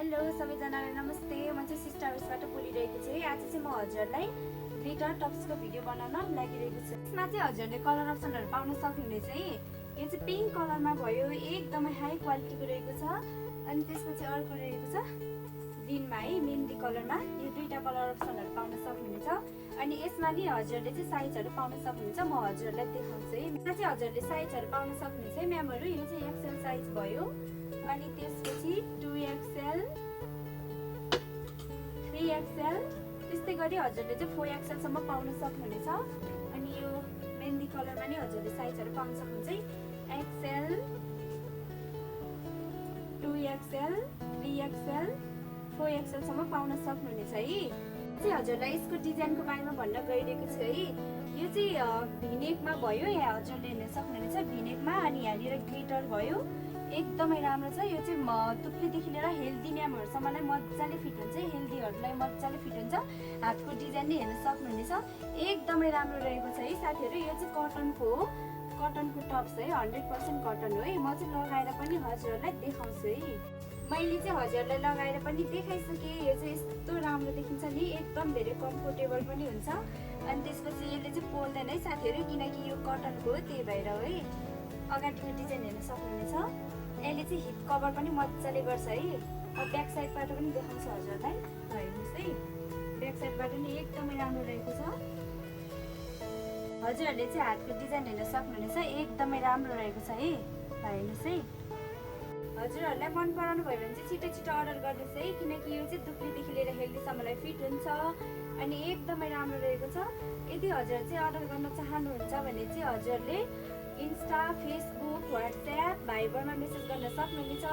Hello सबैजनालाई नमस्ते। म चाहिँ सिस्टर हाउसबाट बोलिरहेको छु। आज चाहिँ म हजुरलाई ग्लिटर टप्सको भिडियो बनाउन लागिरहेको छु। यसमा चाहिँ हजुरले कलर अप्सनहरु पाउन सक्नुहुनेछ है। यो चाहिँ पिंक कलरमा भयो, एकदमै हाई क्वालिटीको रहेको छ। अनि त्यसपछि अर्को रहेको छ ग्रीनमा है, मेहन्दी कलरमा। यो दुईटा कलर अप्सनहरु पाउन सक्नुहुनेछ। अनि यसमा नि हजुरले चाहिँ साइजहरु पाउन सक्नुहुन्छ। म हजुरलाई देखाउँछु है। यसमा चाहिँ हजुरले साइजहरु पाउन सक्नुहुन्छ है म्यामहरु। यो चाहिँ एक्सेल साइज भयो, अनि त्यसपछि 2XL 3XL त्यस्तै गरी हजुरले चाहिँ 4XL सम्म पाउन सक्नुहुनेछ। अनि यो मेहन्दी कलरमा नि हजुरले साइजहरु पाउन सक्नुहुन्छ है। XL 2XL 3XL 4XL सम्म पाउन सक्नुहुनेछ है। चाहिँ हजुरलाई यसको डिजाइनको बारेमा भन्न गइरहेको छु है। यो चाहिँ भिनेकमा भयो, यहाँ हजुरले हेर्न सक्नुहुनेछ भिनेकमा। अनि यहाँनिर ग्लिटर भयो, एकदमै राम्रो छ। यो चाहिँ तुप्लीदेखि लिएर हेल्दी म्यामहरुसम्मलाई मजाले फिट हुन्छ, हेल्दीहरुलाई मजाले फिट हुन्छ। हातको डिजाइन नै हेर्न सक्नुहुनेछ, एकदमै राम्रो रहेको छ है साथीहरु। यो चाहिँ कटनको टप्स है, 100% कटन हो है। म चाहिँ लगाएर पनि हजुरहरुलाई देखाउँछु है। मैले चाहिँ हजुरलाई लगाएर पनि देखाइसके। यो चाहिँ यस्तो राम्रो देखिन्छ नि, एकदम धेरै कम्फोर्टेबल पनि हुन्छ। अनि त्यसपछि यसले चाहिँ पोल्दैन है साथीहरु, किनकि यो कटनको हो, त्यही भएर हो है। अगाडिको डिजाइन हेर्न सक्नुहुनेछ। यसले चाहिँ हिप कभर पनि मजाले गर्छ है। अब ब्याक साइडबाट पनि देखाउँछु हजुरलाई, हेर्नुहोस् है। ब्याक साइडबाट नि एकदमै राम्रो रहेको छ। हजुरहरूले चाहिँ हातको डिजाइन हेर्न सक्नुहुनेछ, एकदमै राम्रो रहेको छ है। हेर्नुहोस् है। हजुरहरूलाई मन पराउनु भयो भने चाहिँ छिटो अर्डर गर्नुहोस् है, किनकि यो चाहिँ दुप्लीदेखि लिएर हेल्दीसम्मलाई फिट हुन्छ। अनि एकदमै राम्रो रहेको छ। यदि हजुर चाहिँ अर्डर गर्न चाहनुहुन्छ भने चाहिँ हजुरले इन्स्टा, फेसबुक, व्हाट्सएप, भाइबरमा मेसेज गर्न सक्नुहुनेछ।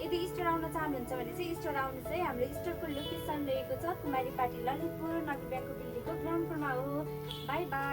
यदि स्टोर आउन चाहनुहुन्छ भने चाहिँ स्टोर आउनुहोस् है। हाम्रो स्टोरको लोकेसन रहेको छ कुमारी पाटी ललितपुर, नदी ब्याङ्कको बिल्डिङको ग्राउन्ड फ्लोरमा हो। By by.